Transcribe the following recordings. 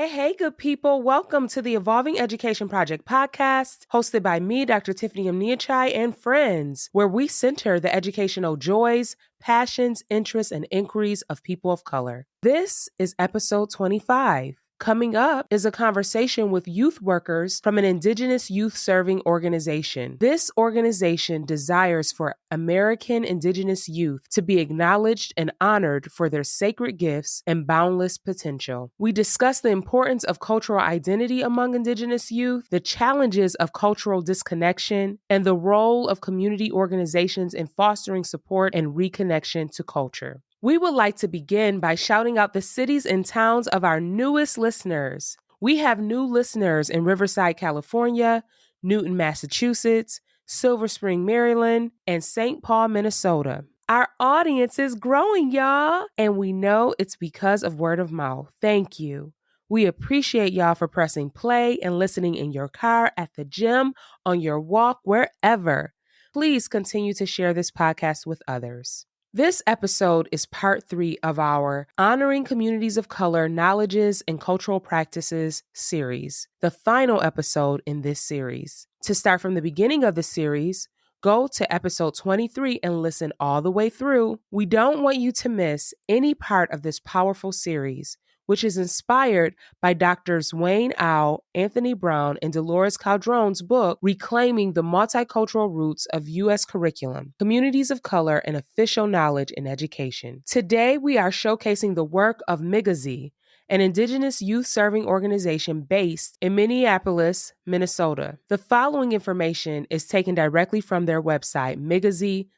Hey, good people. Welcome to the Evolving Education Project podcast, hosted by me, Dr. Tiffany Nyachae, and friends, where we center the educational joys, passions, interests, and inquiries of people of color. This is episode 25. Coming up is a conversation with youth workers from an Indigenous youth serving organization. This organization desires for American Indigenous youth to be acknowledged and honored for their sacred gifts and boundless potential. We discuss the importance of cultural identity among Indigenous youth, the challenges of cultural disconnection, and the role of community organizations in fostering support and reconnection to culture. We would like to begin by shouting out the cities and towns of our newest listeners. We have new listeners in Riverside, California, Newton, Massachusetts, Silver Spring, Maryland, and St. Paul, Minnesota. Our audience is growing, y'all, and we know it's because of word of mouth. Thank you. We appreciate y'all for pressing play and listening in your car, at the gym, on your walk, wherever. Please continue to share this podcast with others. This episode is part 3 of our Honoring Communities of Color Knowledges and Cultural Practices series, the final episode in this series. To start from the beginning of the series, go to episode 23 and listen all the way through. We don't want you to miss any part of this powerful series, which is inspired by Drs. Wayne Au, Anthony Brown, and Dolores Calderon's book, Reclaiming the Multicultural Roots of U.S. Curriculum, Communities of Color and Official Knowledge in Education. Today, we are showcasing the work of Migizi, an Indigenous youth serving organization based in Minneapolis, Minnesota. The following information is taken directly from their website, migizi.org.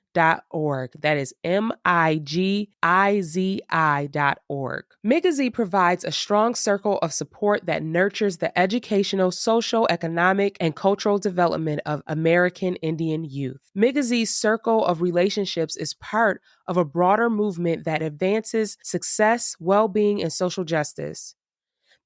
That is MIGIZI.org. Migizi provides a strong circle of support that nurtures the educational, social, economic, and cultural development of American Indian youth. Migizi's circle of relationships is part of a broader movement that advances success, well-being, and social justice.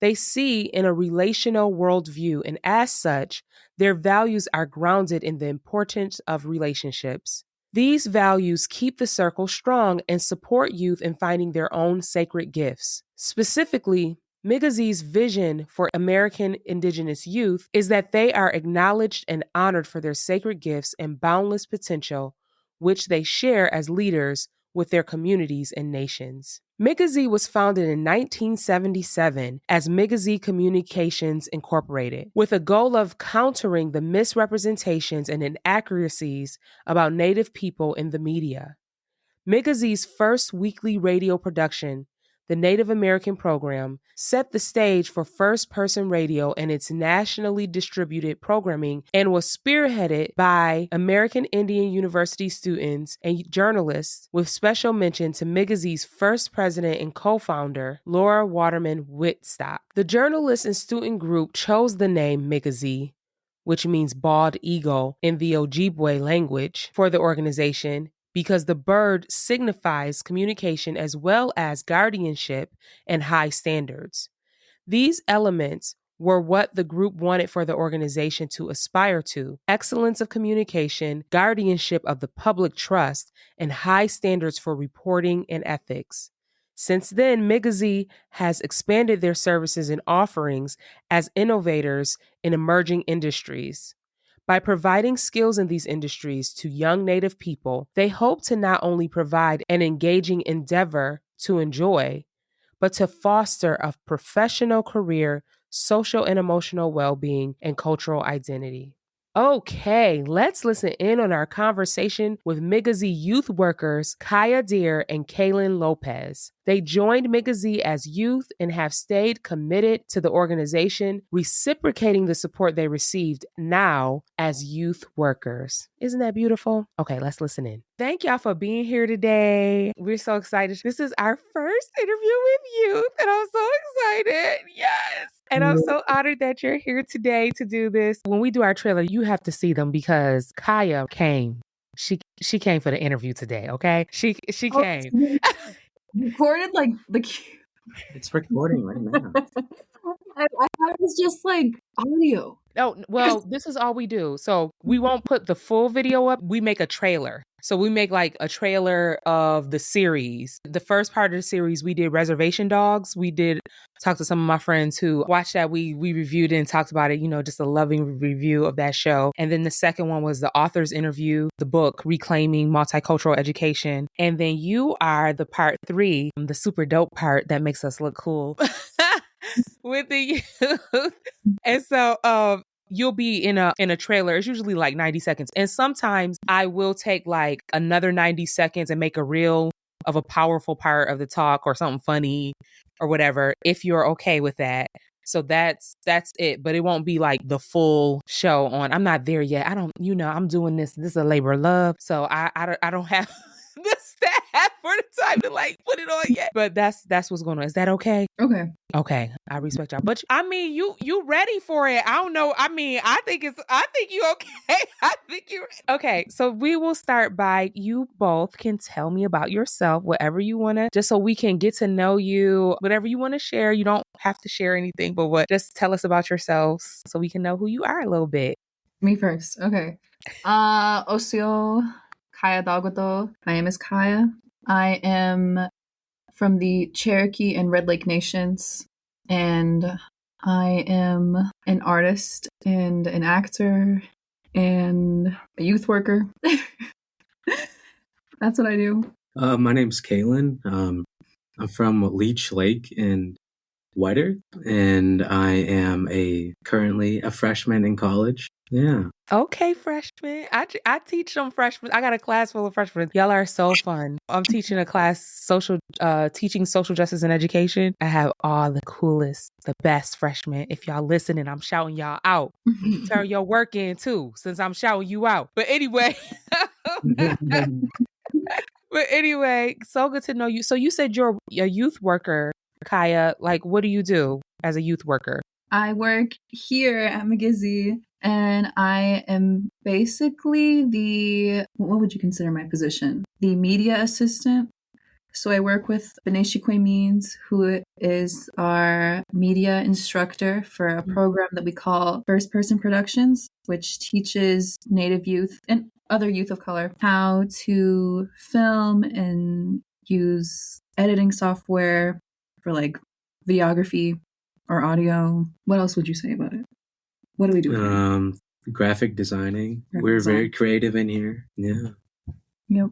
They see in a relational worldview, and as such, their values are grounded in the importance of relationships. These values keep the circle strong and support youth in finding their own sacred gifts. Specifically, Migizi's vision for American Indigenous youth is that they are acknowledged and honored for their sacred gifts and boundless potential, which they share as leaders with their communities and nations. Migizi was founded in 1977 as Migizi Communications Incorporated, with a goal of countering the misrepresentations and inaccuracies about Native people in the media. Migizi's first weekly radio production, the Native American program, set the stage for first-person radio and its nationally distributed programming, and was spearheaded by American Indian University students and journalists, with special mention to Migizi's first president and co-founder, Laura Waterman Whitstock. The journalist and student group chose the name Migizi, which means bald eagle in the Ojibwe language, for the organization, because the bird signifies communication as well as guardianship and high standards. These elements were what the group wanted for the organization to aspire to: excellence of communication, guardianship of the public trust, and high standards for reporting and ethics. Since then, Migizi has expanded their services and offerings as innovators in emerging industries. By providing skills in these industries to young Native people, they hope to not only provide an engaging endeavor to enjoy, but to foster a professional career, social and emotional well-being, and cultural identity. Okay, let's listen in on our conversation with Migizi youth workers Kija Deer and Kaylin Lopez. They joined Migizi as youth and have stayed committed to the organization, reciprocating the support they received now as youth workers. Isn't that beautiful? Okay, let's listen in. Thank y'all for being here today. We're so excited. This is our first interview with youth, and I'm so excited. Yes. And I'm so honored that you're here today to do this. When we do our trailer, you have to see them because Kija came. She came for the interview today, okay? She came. Recorded like the... It's recording right now. I thought it was just like audio. Oh, well, this is all we do. So we won't put the full video up. We make a trailer. So we make like a trailer of the series. The first part of the series, we did Reservation Dogs. We did talk to some of my friends who watched that. We reviewed it and talked about it, just a loving review of that show. And then the second one was the author's interview, the book, Reclaiming Multicultural Education. And then you are the part 3, the super dope part that makes us look cool. With the youth. And so you'll be in a trailer. It's usually like 90 seconds. And sometimes I will take like another 90 seconds and make a reel of a powerful part of the talk or something funny or whatever, if you're okay with that. So that's it. But it won't be like the full show on. I'm not there yet. I don't, I'm doing this. This is a labor of love. So I don't have the staff for the time to like put it on yet. But that's what's going on. Is that okay? Okay, I respect y'all. But I mean, you ready for it? I don't know. I mean, I think you okay. I think you okay. So we will start by you both can tell me about yourself, whatever you want to, just so we can get to know you, whatever you want to share. You don't have to share anything, but just tell us about yourselves so we can know who you are a little bit. Me first. Okay. Osio Kaya Dagoto. My name is Kaya. I am from the Cherokee and Red Lake Nations, and I am an artist and an actor and a youth worker. That's what I do. My name's Kaylin. I'm from Leech Lake in White Earth, and I am currently a freshman in college. Yeah. Okay, freshmen. I teach them freshmen. I got a class full of freshmen. Y'all are so fun. I'm teaching a class teaching social justice and education. I have all the coolest, the best freshmen. If y'all listening, I'm shouting y'all out. Turn your work in too, since I'm shouting you out. But anyway. So good to know you. So you said you're a youth worker, Kaya. Like, what do you do as a youth worker? I work here at Migizi, and I am basically what would you consider my position? The media assistant. So I work with Beneshique Means, who is our media instructor for a program that we call First Person Productions, which teaches Native youth and other youth of color how to film and use editing software for like videography or audio. What else would you say about it? What do we do? Graphic designing. We're very creative in here. Yeah. Yep.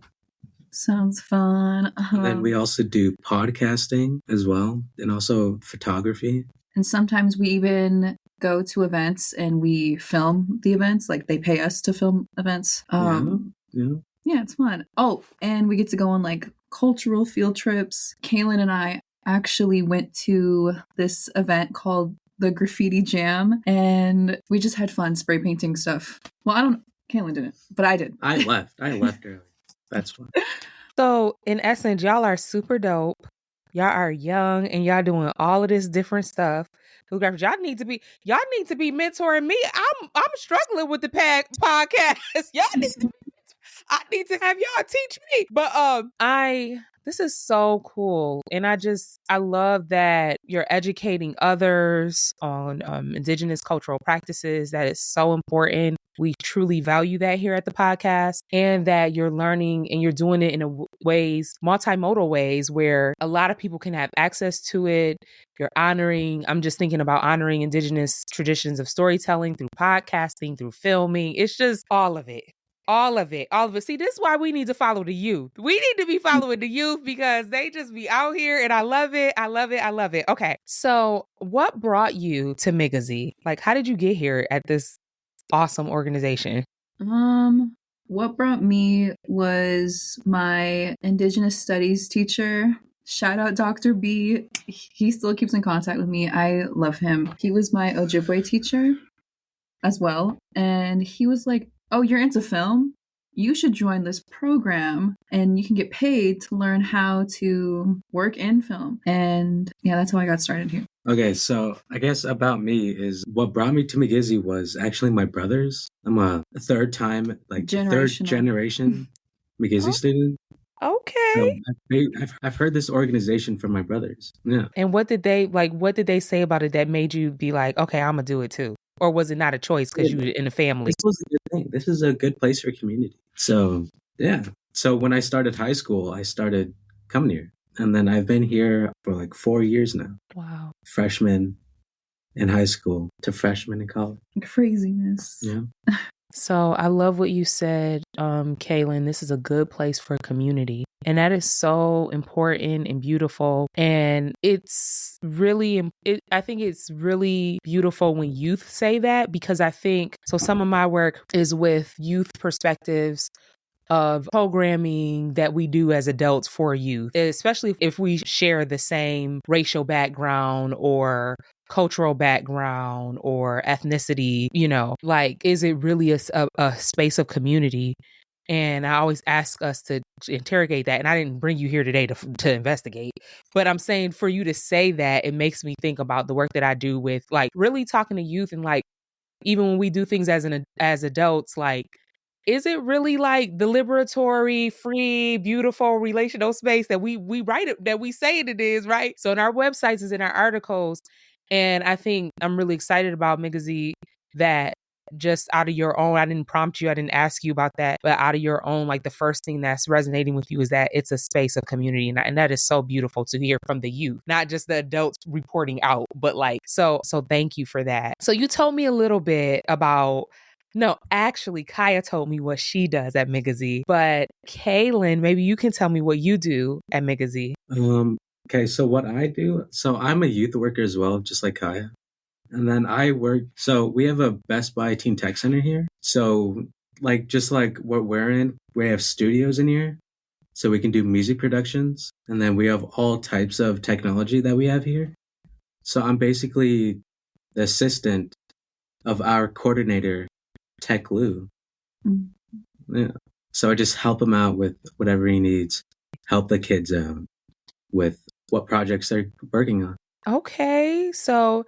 Sounds fun. And then we also do podcasting as well, and also photography. And sometimes we even go to events and we film the events. Like they pay us to film events. Yeah, it's fun. Oh, and we get to go on like cultural field trips. Kaylin and I actually went to this event called the Graffiti Jam, and we just had fun spray painting stuff. Well, Kaylin didn't, but I did. I left early. That's fun. So in essence, y'all are super dope. Y'all are young and y'all doing all of this different stuff. Y'all need to be mentoring me. I'm struggling with the podcast. Y'all need to I need to have y'all teach me. But this is so cool. And I love that you're educating others on Indigenous cultural practices. That is so important. We truly value that here at the podcast, and that you're learning and you're doing it in multimodal ways where a lot of people can have access to it. I'm just thinking about honoring Indigenous traditions of storytelling through podcasting, through filming. It's just all of it. All of it. See, this is why we need to follow the youth. We need to be following the youth because they just be out here, and I love it. I love it. I love it. Okay. So what brought you to Migizi? Like, how did you get here at this awesome organization? What brought me was my Indigenous studies teacher. Shout out Dr. B. He still keeps in contact with me. I love him. He was my Ojibwe teacher as well. And he was like, oh, you're into film? You should join this program and you can get paid to learn how to work in film. And yeah, that's how I got started here. Okay, so I guess about me is what brought me to Migizi was actually my brothers. I'm a third generation Migizi student. Okay. So I've heard this organization from my brothers. Yeah. And what did they say about it that made you be like, okay, I'm gonna do it too? Or was it not a choice because you were in the family? This was a good thing. This is a good place for community. So yeah. So when I started high school, I started coming here. And then I've been here for like 4 years now. Wow. Freshman in high school to freshman in college. Craziness. Yeah. So I love what you said, Kaylin. This is a good place for community. And that is so important and beautiful. And it's really, I think it's really beautiful when youth say that, because I think, so some of my work is with youth perspectives of programming that we do as adults for youth, especially if we share the same racial background or cultural background or ethnicity, like, is it really a space of community? And I always ask us to interrogate that. And I didn't bring you here today to investigate, but I'm saying for you to say that, it makes me think about the work that I do with like really talking to youth, and like, even when we do things as adults, like, is it really like the liberatory, free, beautiful relational space that we write it, that we say it is, right? So in our websites is in our articles. And I think I'm really excited about Migizi, that just out of your own, I didn't prompt you, I didn't ask you about that, but out of your own, like the first thing that's resonating with you is that it's a space of community. And that is so beautiful to hear from the youth, not just the adults reporting out, but like, so thank you for that. So you told me a little bit about, no, actually, Kaya told me what she does at Migizi, but Kaylin, maybe you can tell me what you do at Migizi. Okay, so what I do, so I'm a youth worker as well, just like Kaya. And then so we have a Best Buy Teen Tech Center here. So like, just like what we're in, we have studios in here. So we can do music productions. And then we have all types of technology that we have here. So I'm basically the assistant of our coordinator, Tech Lou. Yeah. So I just help him out with whatever he needs, help the kids out with what projects they're working on. Okay, so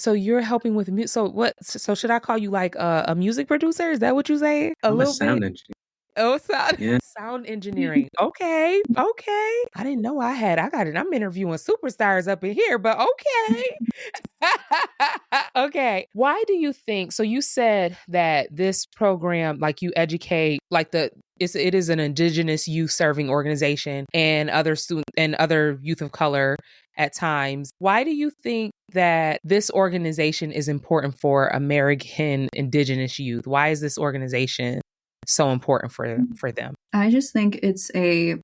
you're helping with music. So should I call you like a music producer? Is that what you say? I'm a sound engineer. Oh, Yeah. sound engineering. Okay. I didn't know I got it. I'm interviewing superstars up in here, but okay. Okay. Why do you think, so you said that this program, like, you educate, like, it is an Indigenous youth serving organization and other youth of color at times. Why do you think that this organization is important for American Indigenous youth? Why is this organization so important for them? I just think it's a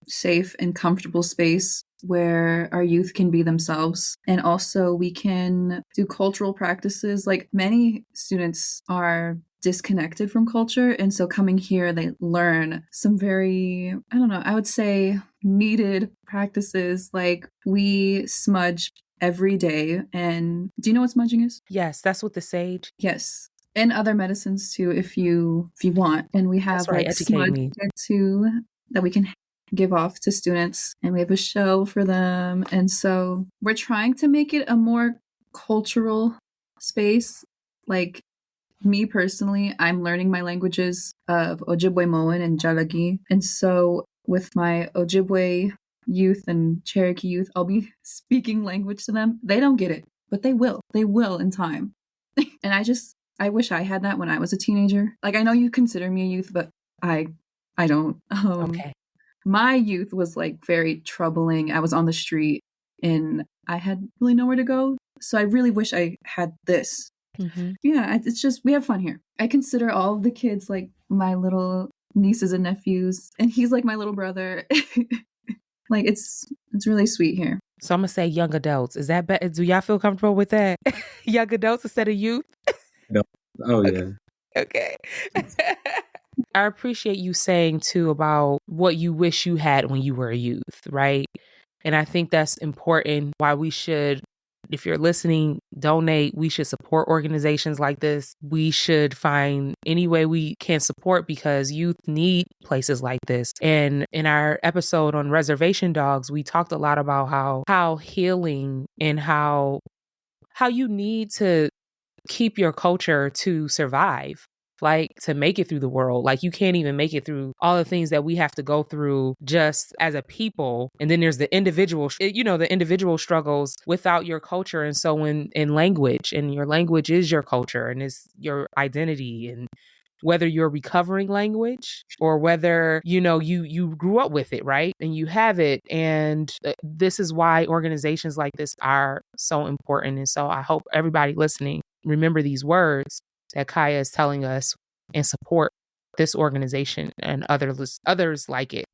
safe and comfortable space where our youth can be themselves. And also we can do cultural practices. Like, many students are disconnected from culture. And so coming here, they learn some very, I don't know, I would say needed practices. Like, we smudge every day. And do you know what smudging is? Yes, that's with the sage. Yes. And other medicines too, if you want. And we have right, like educate smudge me. too that we can give off to students, and we have a show for them. And so we're trying to make it a more cultural space. Like, me personally, I'm learning my languages of Ojibwe Moan and Jalagi. And so with my Ojibwe youth and Cherokee youth, I'll be speaking language to them. They don't get it, but they will. They will in time. And I wish I had that when I was a teenager. Like, I know you consider me a youth, but I don't. Okay. My youth was like very troubling. I was on the street and I had really nowhere to go. So I really wish I had this. Mm-hmm. Yeah, it's just, we have fun here. I consider all of the kids like my little nieces and nephews, and he's like my little brother. Like, it's really sweet here. So I'm gonna say young adults. Is that better? Do y'all feel comfortable with that? Young adults instead of youth? No. Oh, yeah. Okay. I appreciate you saying too about what you wish you had when you were a youth, right? And I think that's important. Why we should, if you're listening, donate. We should support organizations like this. We should find any way we can support, because youth need places like this. And in our episode on reservation dogs, we talked a lot about how healing and how you need to keep your culture to survive. like to make it through the world. Like you can't even make it through all the things that we have to go through just as a people. And then there's the individual, the individual struggles without your culture. And so in language, and your language is your culture and is your identity, and whether you're recovering language or whether, you grew up with it, right? And you have it. And this is why organizations like this are so important. And so I hope everybody listening remember these words that Kaya is telling us and support this organization and others like it.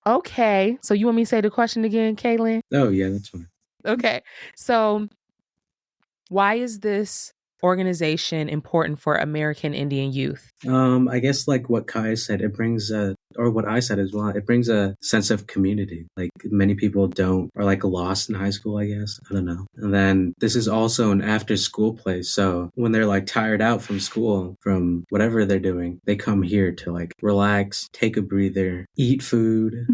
Okay. So you want me to say the question again, Kaylin? Oh, yeah, that's fine. Okay. So why is this organization important for American Indian youth? I guess like what Kai said, it brings or what I said as well, it brings a sense of community. Like many people are like lost in high school, I guess. I don't know. And then this is also an after school place. So when they're like tired out from school, from whatever they're doing, they come here to like relax, take a breather, eat food.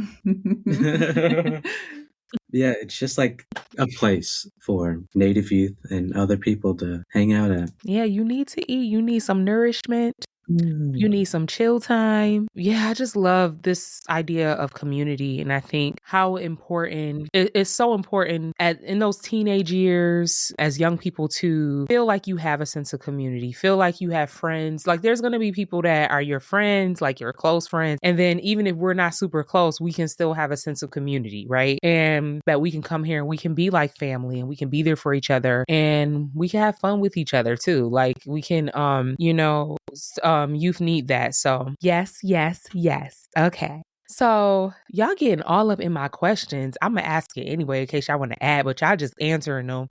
Yeah, it's just like a place for Native youth and other people to hang out at. Yeah, you need to eat. You need some nourishment. You need some chill time. Yeah, I just love this idea of community. And I think how important it's so important in those teenage years as young people to feel like you have a sense of community, feel like you have friends. Like there's going to be people that are your friends, like your close friends. And then even if we're not super close, we can still have a sense of community, right? And that we can come here and we can be like family and we can be there for each other and we can have fun with each other too. Like we can, youth need that. So yes. Okay. So y'all getting all up in my questions. I'm going to ask it anyway in case y'all want to add, but y'all just answering them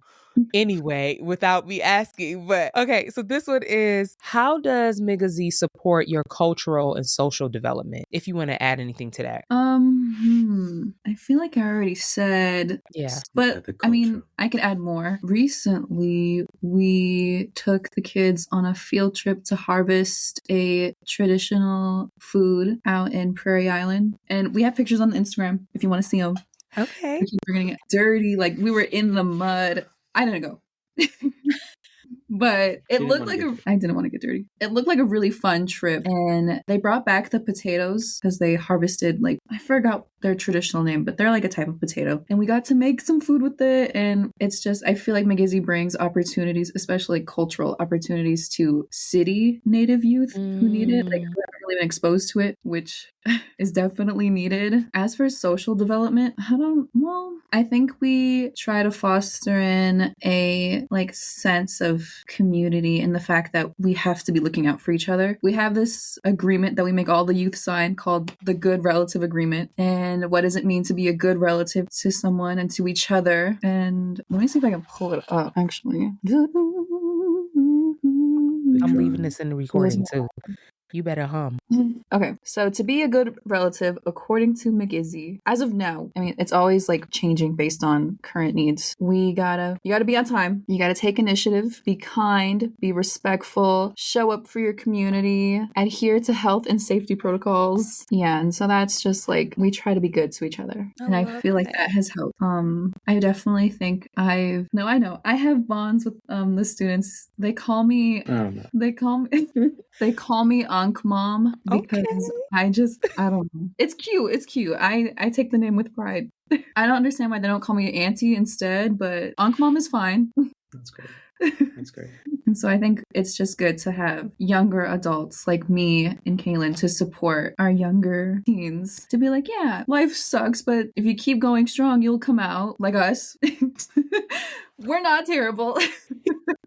anyway without me asking. But okay, so this one is, how does Migizi support your cultural and social development? If you want to add anything to that. I feel like I already said, Yeah. But I mean, I could add more. Recently, we took the kids on a field trip to harvest a traditional food out in Prairie Island. And we have pictures on the Instagram if you want to see them. Okay. We're getting it dirty. Like we were in the mud. I didn't go. But it looked like I didn't want to get dirty. It looked like a really fun trip. And they brought back the potatoes because they harvested, like, I forgot their traditional name, but they're like a type of potato. And we got to make some food with it. And it's just, I feel like Migizi brings opportunities, especially cultural opportunities to city Native youth who need it. Like, who haven't really been exposed to it, which is definitely needed. As for social development, I think we try to foster in a like sense of community and the fact that we have to be looking out for each other. We have this agreement that we make all the youth sign called the Good Relative Agreement. And what does it mean to be a good relative to someone and to each other? And let me see if I can pull it up, actually. I'm leaving this in the recording too. You better hum. Okay, so to be a good relative, according to Migizi, as of now, I mean, it's always like changing based on current needs. You gotta be on time. You gotta take initiative, be kind, be respectful, show up for your community, adhere to health and safety protocols. Yeah, and so that's just like, we try to be good to each other. And I feel like that has helped. I definitely think I have bonds with the students. They call me Ankh Mom because I don't know. It's cute. I take the name with pride. I don't understand why they don't call me Auntie instead, but Ankh Mom is fine. That's great. And so I think it's just good to have younger adults like me and Kaylin to support our younger teens to be like, yeah, life sucks, but if you keep going strong, you'll come out like us. We're not terrible.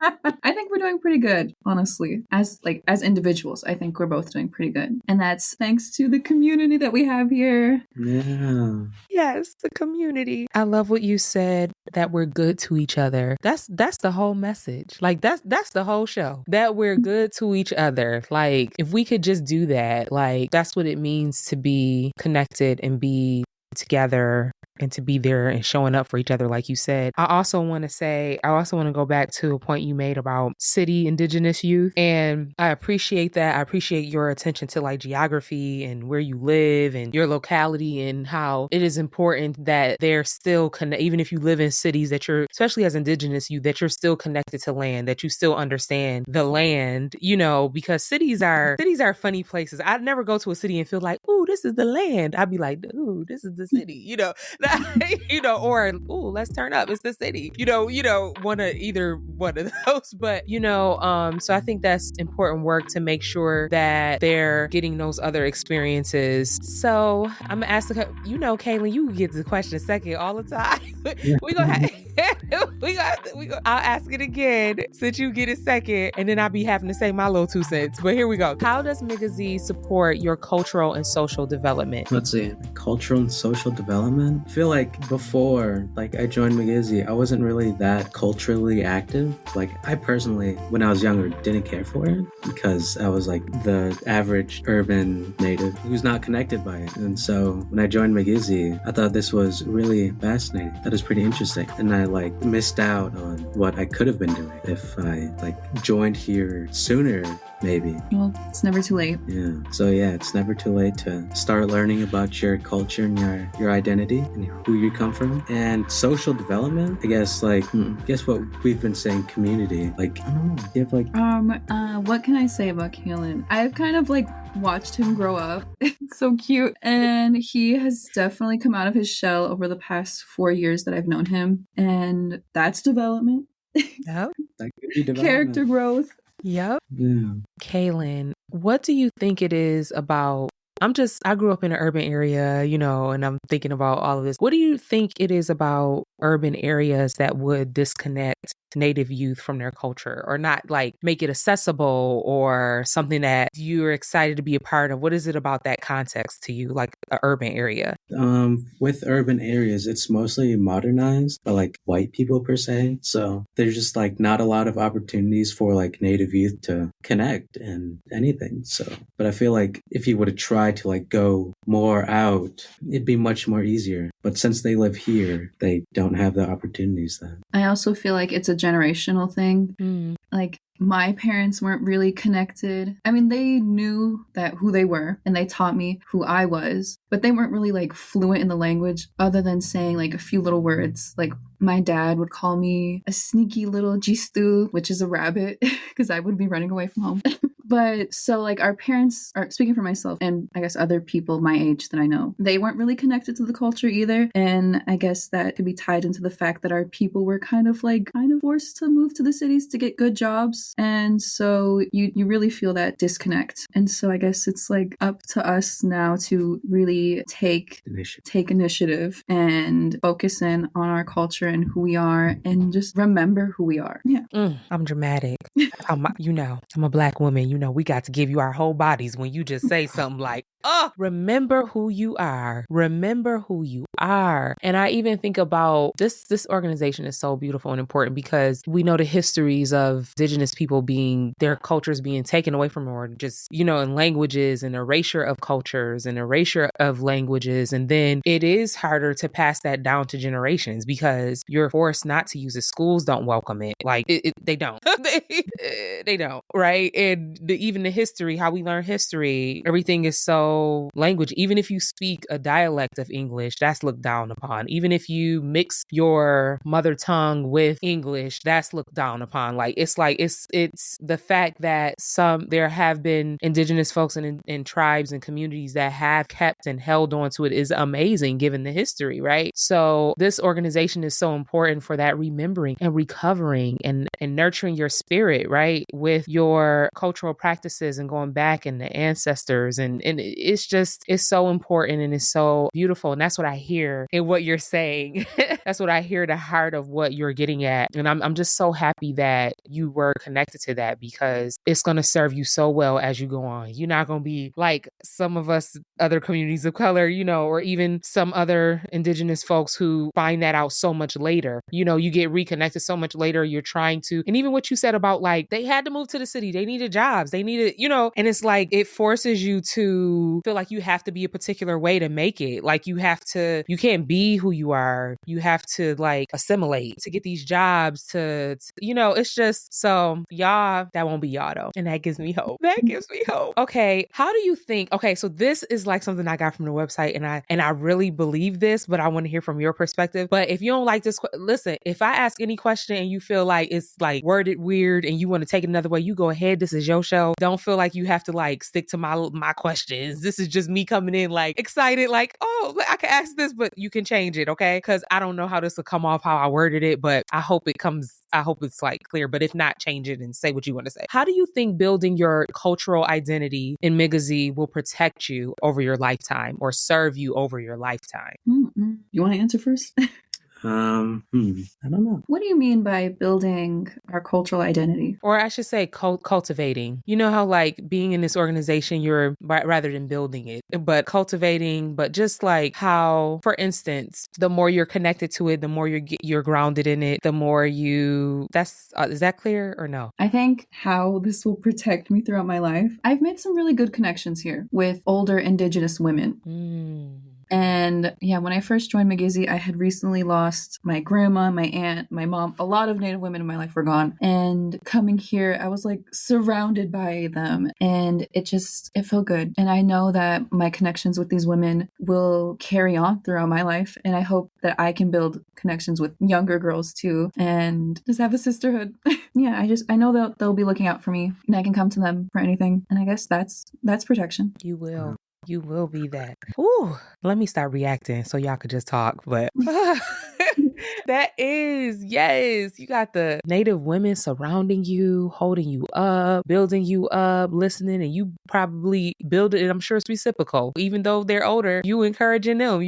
I think we're doing pretty good, honestly. As individuals, I think we're both doing pretty good. And that's thanks to the community that we have here. Yeah. Yes, the community. I love what you said, that we're good to each other. That's the whole message. Like that's the whole show. That we're good to each other. Like if we could just do that, like that's what it means to be connected and be together and to be there and showing up for each other, like you said. I also want to go back to a point you made about city Indigenous youth. And I appreciate that. I appreciate your attention to like geography and where you live and your locality, and how it is important that they're still even if you live in cities, that you're, especially as Indigenous youth, that you're still connected to land, that you still understand the land, because cities are funny places. I'd never go to a city and feel like, ooh, this is the land. I'd be like, ooh, this is the city, or ooh, let's turn up. It's the city, either one of those. But, so I think that's important work to make sure that they're getting those other experiences. So I'm gonna ask Kaylin, you get the question second all the time. we gonna I'll ask it again since you get it second, and then I'll be having to say my little 2 cents. But here we go. How does Migizi support your cultural and social development? Let's see. Cultural and social development. I feel like before, I joined Migizi, I wasn't really that culturally active. I personally, when I was younger, didn't care for it because I was like the average urban native who's not connected by it. And so when I joined Migizi, I thought this was really fascinating. That was pretty interesting. And I missed out on what I could have been doing if I joined here sooner. Maybe. Well, it's never too late. Yeah. So it's never too late to start learning about your culture and your identity and who you come from. And social development, I guess guess what we've been saying, community. I don't know. You have what can I say about Kaylin? I've kind of watched him grow up. It's so cute. And he has definitely come out of his shell over the past 4 years that I've known him. And that's development. Yep. That could be development. Character growth. Yep. Yeah. Kaylin, what do you think it is about? I grew up in an urban area, and I'm thinking about all of this. What do you think it is about urban areas that would disconnect Native youth from their culture, or not make it accessible, or something that you're excited to be a part of? What is it about that context to you, an urban area? With urban areas, it's mostly modernized by white people per se. So there's just not a lot of opportunities for Native youth to connect and anything. So, but I feel if you would have tried to go more out, it'd be much more easier. But since they live here, they don't have the opportunities then. I also feel it's a generational thing. My parents weren't really connected. I mean, they knew who they were, and they taught me who I was, but they weren't really fluent in the language other than saying a few little words. My dad would call me a sneaky little gistu, which is a rabbit, because I would be running away from home. But so our parents, are speaking for myself and I guess other people my age that I know, they weren't really connected to the culture either. And I guess that could be tied into the fact that our people were kind of forced to move to the cities to get good jobs. And so you really feel that disconnect. And so I guess it's up to us now to really take initiative and focus in on our culture and who we are, and just remember who we are. Yeah. I'm dramatic. I'm a Black woman. We got to give you our whole bodies when you just say something remember who you are. Remember who you are. And I even think about this organization is so beautiful and important because we know the histories of Indigenous people their cultures being taken away from them, or just, in languages, and erasure of cultures and erasure of languages. And then it is harder to pass that down to generations because you're forced not to use it. Schools don't welcome it. They don't. They don't. Right. And even the history, how we learn history, everything is so language. Even if you speak a dialect of English, that's looked down upon. Even if you mix your mother tongue with English, that's looked down upon. It's the fact that there have been Indigenous folks and tribes and communities that have kept and held on to it is amazing given the history, right? So this organization is so important for that remembering and recovering and nurturing your spirit, right? With your cultural practices and going back and the ancestors, and it's so important and it's so beautiful. And that's what I hear in what you're saying. That's what I hear, the heart of what you're getting at. And I'm just so happy that you were connected to that, because it's going to serve you so well as you go on. You're not going to be like some of us other communities of color, or even some other Indigenous folks who find that out so much later. You get reconnected so much later. You're trying to, and even what you said about they had to move to the city, they needed jobs. jobs. They need it, and it's like it forces you to feel like you have to be a particular way to make it. Like you can't be who you are. You have to like assimilate to get these jobs it's just so y'all, that won't be y'all though. And that gives me hope. That gives me hope. Okay. How do you think, okay, so this is like something I got from the website and I really believe this, but I want to hear from your perspective. But if you don't like this, listen, if I ask any question and you feel like it's like worded weird and you want to take it another way, you go ahead. This is your show. Don't feel like you have to like stick to my questions. This is just me coming in like excited, like, oh, I can ask this, but you can change it. Okay. Because I don't know how this will come off, how I worded it, but I hope it's like clear, but if not, change it and say what you want to say. How do you think building your cultural identity in Migizi will protect you over your lifetime or serve you over your lifetime? You want to answer first? I don't know. What do you mean by building our cultural identity? Or I should say cultivating. You know how like being in this organization, you're rather than building it, but cultivating, but just like how, for instance, the more you're connected to it, the more you're grounded in it, the more is that clear or no? I think how this will protect me throughout my life. I've made some really good connections here with older Indigenous women. And yeah, when I first joined Migizi, I had recently lost my grandma, my aunt, my mom. A lot of Native women in my life were gone. And coming here, I was like surrounded by them. And it felt good. And I know that my connections with these women will carry on throughout my life. And I hope that I can build connections with younger girls too and just have a sisterhood. Yeah, I know they'll be looking out for me and I can come to them for anything. And I guess that's protection. You will. You will be that. Ooh, let me start reacting so y'all could just talk. But that is, yes, you got the Native women surrounding you, holding you up, building you up, listening, and you probably build it. And I'm sure it's reciprocal. Even though they're older, you encouraging them.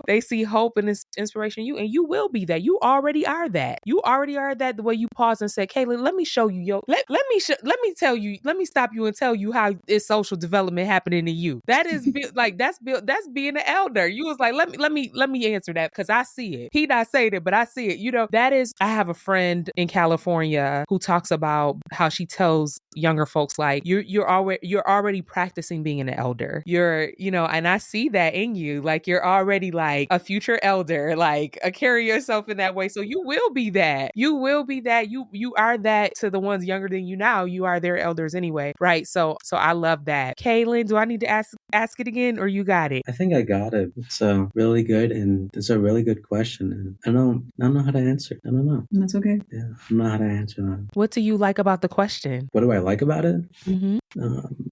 They see hope and inspiration in you, and you will be that. You already are that. You already are that. The way you pause and say, Kaylin, let me show you, let me tell you, let me stop you and tell you how it's social development happening in you. That is that's being an elder. You was like, let me answer that because I see it. He not saying it, but I see it. That is, I have a friend in California who talks about how she tells younger folks like you're already practicing being an elder. And I see that in you. Like you're already like a future elder, like carry yourself in that way. So you will be that. You will be that. You are that to the ones younger than you now. You are their elders anyway. Right. So I love that. Kaylin, do I need to ask it again or you got it? I think I got it. It's really good and it's a really good question. And I don't know how to answer. I don't know. That's okay. Yeah, I don't know how to answer that. What do you like about the question? What do I like about it? Mm-hmm.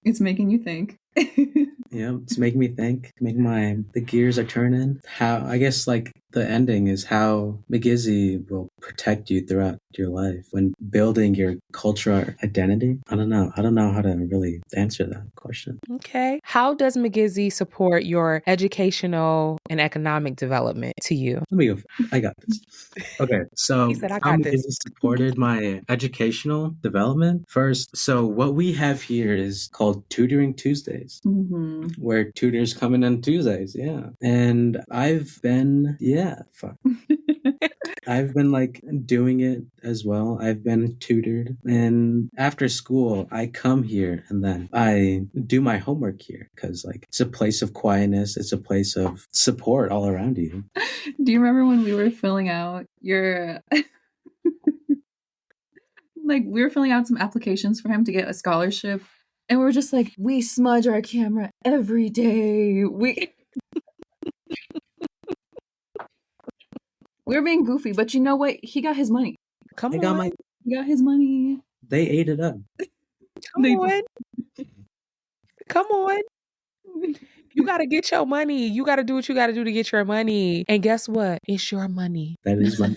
It's making you think. Yeah, it's making me think. The gears are turning. How, I guess, like the ending is how Migizi will protect you throughout your life when building your cultural identity. I don't know how to really answer that question. Okay. How does Migizi support your educational and economic development to you? Let me go. I got this. Okay, so He said, I how got this. Migizi supported my educational development. First, so what we have here is called Tutoring Tuesdays. Mm-hmm. Where tutors come in on Tuesdays, yeah. And I've been, I've been like doing it as well. I've been tutored. And after school, I come here and then I do my homework here because like it's a place of quietness. It's a place of support all around you. Do you remember when we were filling out your... like we were filling out some applications for him to get a scholarship? And we're just like, we smudge our camera every day. We're being goofy, but you know what? He got his money. He got his money. They ate it up. Come on. You got to get your money. You got to do what you got to do to get your money. And guess what? It's your money. That is my...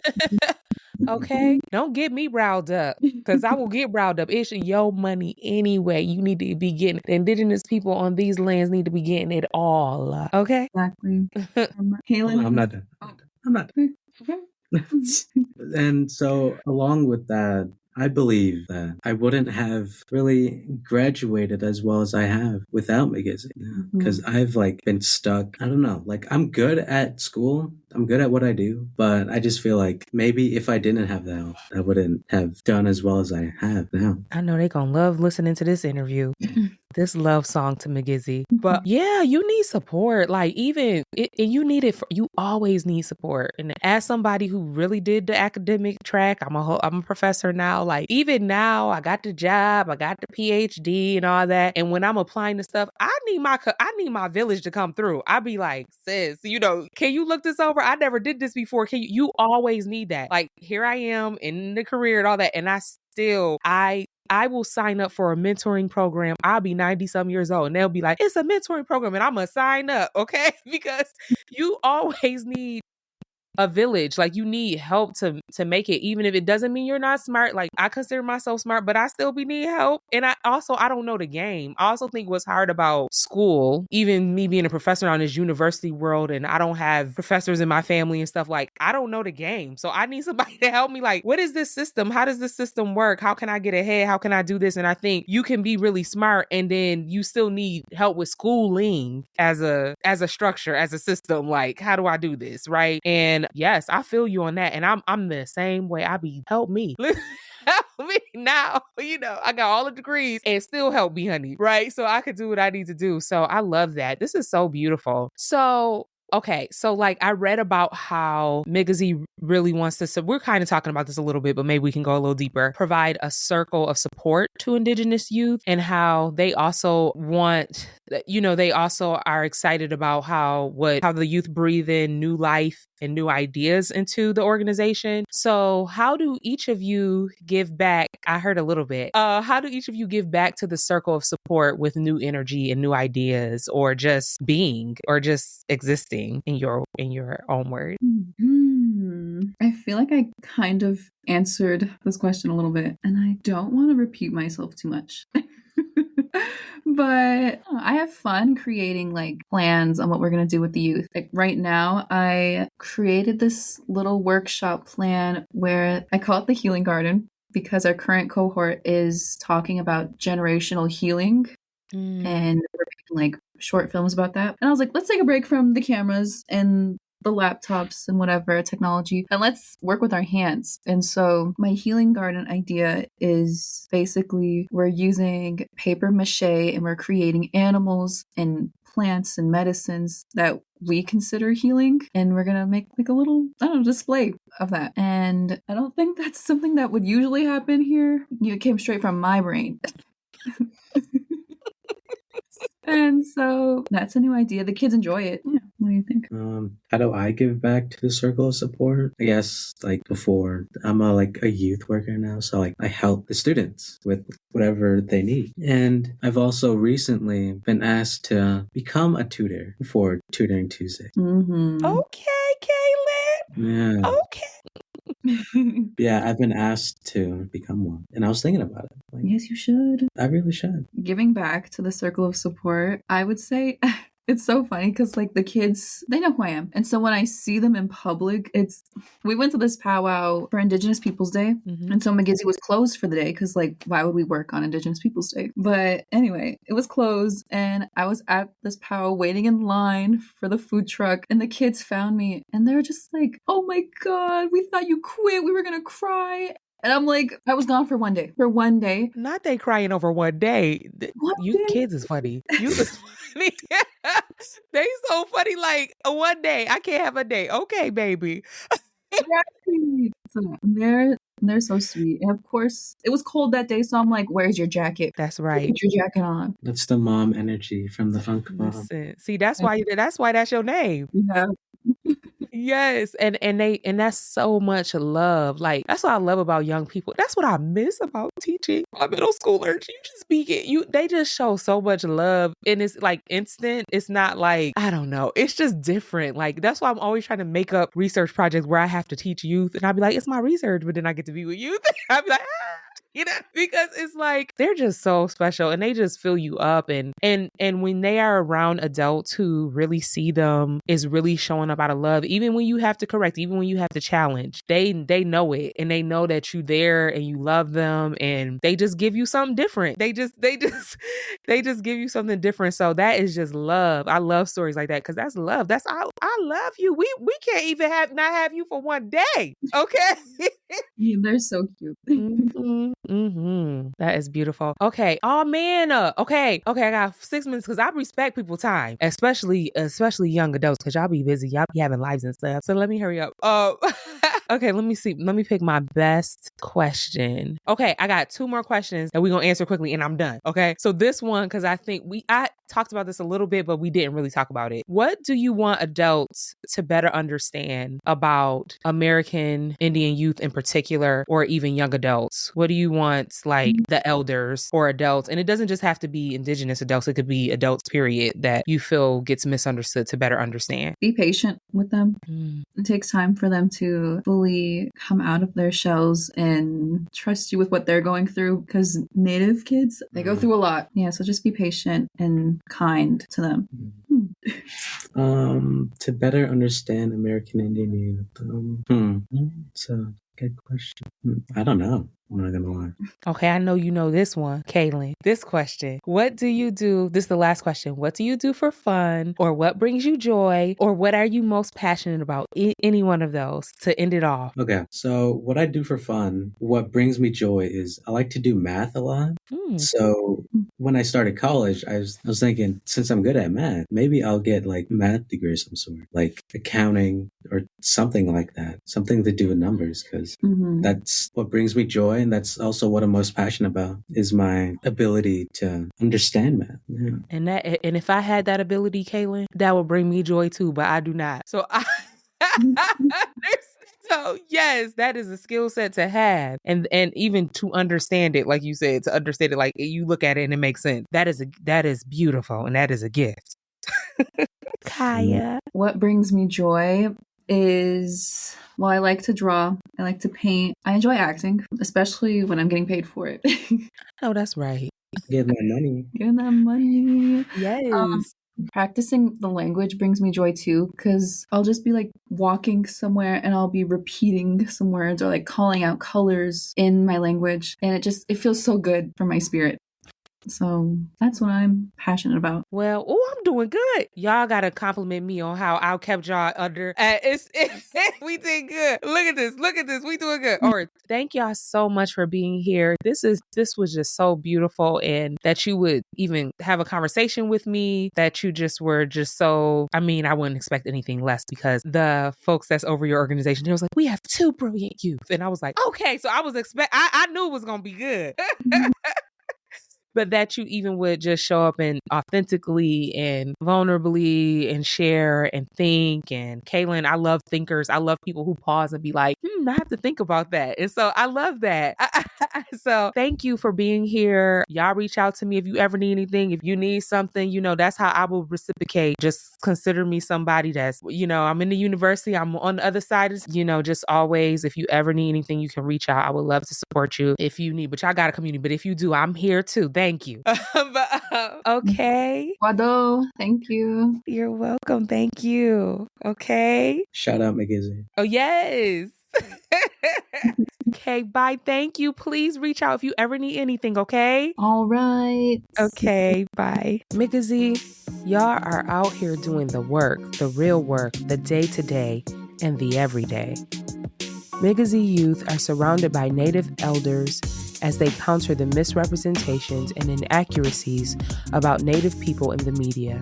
Okay? Don't get me riled up because I will get riled up. It's your money anyway. You need to be getting the Indigenous people on these lands need to be getting it all. Okay? Exactly. Kaylin, I'm not done. I'm not done. Okay. And so along with that, I believe that I wouldn't have really graduated as well as I have without Migizi. Because I've like been stuck. I don't know. Like I'm good at school. I'm good at what I do, but I just feel like maybe if I didn't have that, I wouldn't have done as well as I have now. I know they gonna love listening to this interview. This love song to Migizi. But yeah, you need support. Like even, and you need it. You always need support. And as somebody who really did the academic track, I'm a professor now. Like even now, I got the job, I got the PhD and all that. And when I'm applying to stuff, I need my village to come through. I be like, sis, can you look this over? I never did this before. You always need that. Like here I am in the career and all that. And I will sign up for a mentoring program. I'll be 90-some years old and they'll be like, it's a mentoring program and I'm going to sign up, okay? Because you always need a village. Like you need help to make it, even if it doesn't mean you're not smart. Like I consider myself smart, but I still need help. And I don't know the game. I also think what's hard about school, even me being a professor on this university world, and I don't have professors in my family and stuff, like I don't know the game. So I need somebody to help me. Like, what is this system? How does this system work? How can I get ahead? How can I do this? And I think you can be really smart and then you still need help with schooling as a structure, as a system. Like, how do I do this? Right. And yes, I feel you on that. And I'm the same way. Help me. Help me now. I got all the degrees and still help me, honey. Right. So I could do what I need to do. So I love that. This is so beautiful. So okay, so like I read about how Migizi really wants to, so we're kind of talking about this a little bit, but maybe we can go a little deeper, provide a circle of support to Indigenous youth, and how they also want, they also are excited about how the youth breathe in new life and new ideas into the organization. So how do each of you give back? I heard a little bit. How do each of you give back to the circle of support with new energy and new ideas, or just being, or just existing in your own words? I feel like I kind of answered this question a little bit, and I don't want to repeat myself too much. But I have fun creating like plans on what we're going to do with the youth. Like right now, I created this little workshop plan where I call it the Healing Garden, because our current cohort is talking about generational healing. And we're making like short films about that. And I was like, let's take a break from the cameras and the laptops and whatever technology, and let's work with our hands. And so my healing garden idea is basically we're using paper mache and we're creating animals and plants and medicines that we consider healing, and we're gonna make like a little, display of that. And I don't think that's something that would usually happen here. It came straight from my brain. And so that's a new idea. The kids enjoy it. Yeah. What do you think? How do I give back to the circle of support? I guess like before, I'm a youth worker now, so like I help the students with whatever they need. And I've also recently been asked to become a tutor for Tutoring Tuesday. Mm-hmm. Okay, Kaylin. Yeah. Okay. Yeah, I've been asked to become one, and I was thinking about it. Like, yes, you should. I really should. Giving back to the circle of support, I would say it's so funny because like the kids, they know who I am. And so when I see them in public, we went to this powwow for Indigenous Peoples Day. Mm-hmm. And so Migizi was closed for the day because like, why would we work on Indigenous Peoples Day? But anyway, it was closed and I was at this powwow waiting in line for the food truck, and the kids found me and they were just like, oh my God, we thought you quit. We were going to cry. And I'm like, I was gone for one day. For one day. Not they crying over one day. You kids is funny. You is funny. They so funny. Like one day, I can't have a day. Okay, baby. Right. So they're so sweet. And of course, it was cold that day, so I'm like, "Where's your jacket?" That's right. Put your jacket on. That's the mom energy from the Funk Mom. Listen, see, that's why that's your name. Yeah. Yes, and that's so much love. Like that's what I love about young people. That's what I miss about teaching my middle schoolers. You just they just show so much love, and it's like instant. It's not like, I don't know. It's just different. Like that's why I'm always trying to make up research projects where I have to teach youth, and I'll be like, it's my research, but then I get to be with youth. I'll be like, Because it's like they're just so special and they just fill you up. And when they are around adults who really see them, is really showing up out of love, even when you have to correct, even when you have to challenge, they know it, and they know that you there and you love them, and they just give you something different. They just give you something different. So that is just love. I love stories like that because that's love. That's I love you. We can't even not have you for one day. Okay. Yeah, they're so cute. That is beautiful. Okay. Oh man. Okay. I got 6 minutes because I respect people's time, especially young adults, because y'all be busy. Y'all be having lives and stuff. So let me hurry up. Okay. Let me see. Let me pick my best question. Okay. I got 2 more questions that we're going to answer quickly and I'm done. Okay. So this one, because I think I talked about this a little bit, but we didn't really talk about it. What do you want adults to better understand about American Indian youth in particular, or even young adults? What do you want, like, the elders or adults? And it doesn't just have to be Indigenous adults. It could be adults, period, that you feel gets misunderstood to better understand. Be patient with them. It takes time for them to fully come out of their shells and trust you with what they're going through, because Native kids, they go through a lot. Yeah, so just be patient and kind to them. To better understand American Indian youth. It's a good question. I don't know. I'm not gonna lie. Okay, I know you know this one, Kaylin. This question: what do you do? This is the last question. What do you do for fun, or what brings you joy, or what are you most passionate about? Any one of those to end it off. Okay, so what I do for fun, what brings me joy, is I like to do math a lot. So when I started college, I was thinking, since I'm good at math, maybe I'll get like math degree of some sort, like accounting or something like that, something to do with numbers, because that's what brings me joy. And that's also what I'm most passionate about, is my ability to understand math. Yeah. And if I had that ability, Kaylin, that would bring me joy too, but I do not. So So yes, that is a skill set to have, and even to understand it, like you said, to understand it, like you look at it and it makes sense. That is beautiful, and that is a gift. Kaya, what brings me joy is, well, I like to draw, I like to paint, I enjoy acting, especially when I'm getting paid for it. Oh, that's right. Give my money. Give that money. Yes. Practicing the language brings me joy too, because I'll just be like walking somewhere and I'll be repeating some words or like calling out colors in my language, and it feels so good for my spirit. So that's what I'm passionate about. Well, I'm doing good. Y'all gotta compliment me on how I kept y'all under. We did good. Look at this. We doing good. All right. Thank y'all so much for being here. This was just so beautiful, and that you would even have a conversation with me. That you just were just so. I mean, I wouldn't expect anything less, because the folks that's over your organization, they was like, we have 2 brilliant youth, and I was like, okay. So I was I knew it was gonna be good. But that you even would just show up and authentically and vulnerably and share and think. And Kaylin, I love thinkers. I love people who pause and be like, I have to think about that. And so I love that. So thank you for being here. Y'all reach out to me if you ever need anything. If you need something, that's how I will reciprocate. Just consider me somebody that's, I'm in the university. I'm on the other side. Just always, if you ever need anything, you can reach out. I would love to support you if you need, but y'all got a community. But if you do, I'm here too. Thank you. Okay. Wado, thank you. You're welcome. Thank you. Okay. Shout out Migizi. Oh, yes. Okay, bye. Thank you. Please reach out if you ever need anything, okay? All right. Okay, bye. Migizi, y'all are out here doing the work, the real work, the day-to-day, and the everyday. Migizi youth are surrounded by Native elders as they counter the misrepresentations and inaccuracies about Native people in the media.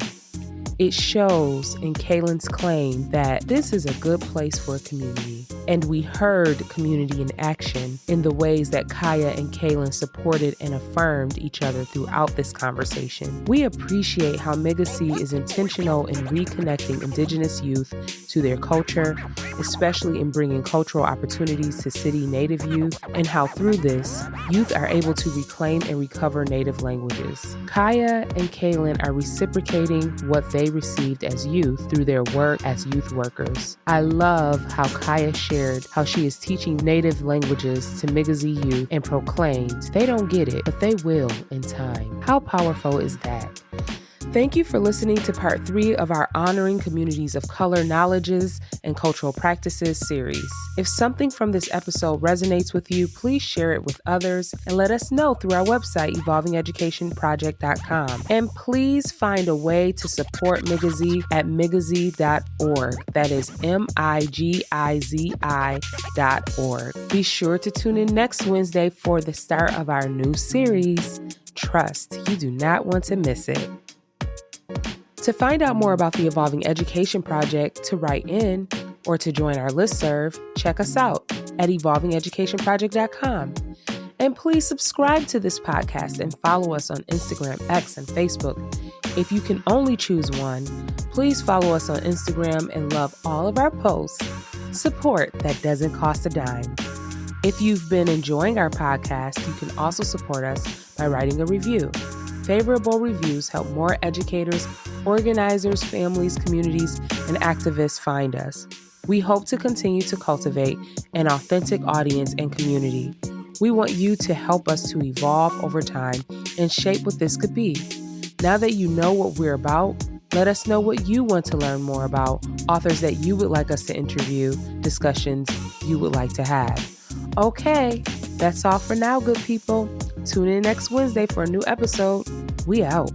It shows in Kaylin's claim that this is a good place for a community. And we heard community in action in the ways that Kaya and Kaylin supported and affirmed each other throughout this conversation. We appreciate how Migizi is intentional in reconnecting Indigenous youth to their culture, especially in bringing cultural opportunities to city Native youth, and how through this, youth are able to reclaim and recover Native languages. Kaya and Kaylin are reciprocating what they received as youth through their work as youth workers. I love how Kija shared how she is teaching native languages to Migizi youth and proclaimed, they don't get it, but they will in time. How powerful is that? Thank you for listening to part 3 of our Honoring Communities of Color Knowledges and Cultural Practices series. If something from this episode resonates with you, please share it with others and let us know through our website, evolvingeducationproject.com. And please find a way to support Migizi at migizi.org. That is MIGIZI.org. Be sure to tune in next Wednesday for the start of our new series. Trust, you do not want to miss it. To find out more about the Evolving Education Project, to write in, or to join our listserv, check us out at evolvingeducationproject.com. And please subscribe to this podcast and follow us on Instagram, X, and Facebook. If you can only choose one, please follow us on Instagram and love all of our posts. Support that doesn't cost a dime. If you've been enjoying our podcast, you can also support us by writing a review. Favorable reviews help more educators, organizers, families, communities, and activists find us. We hope to continue to cultivate an authentic audience and community. We want you to help us to evolve over time and shape what this could be. Now that you know what we're about, let us know what you want to learn more about, authors that you would like us to interview, discussions you would like to have. Okay, that's all for now, good people. Tune in next Wednesday for a new episode. We out.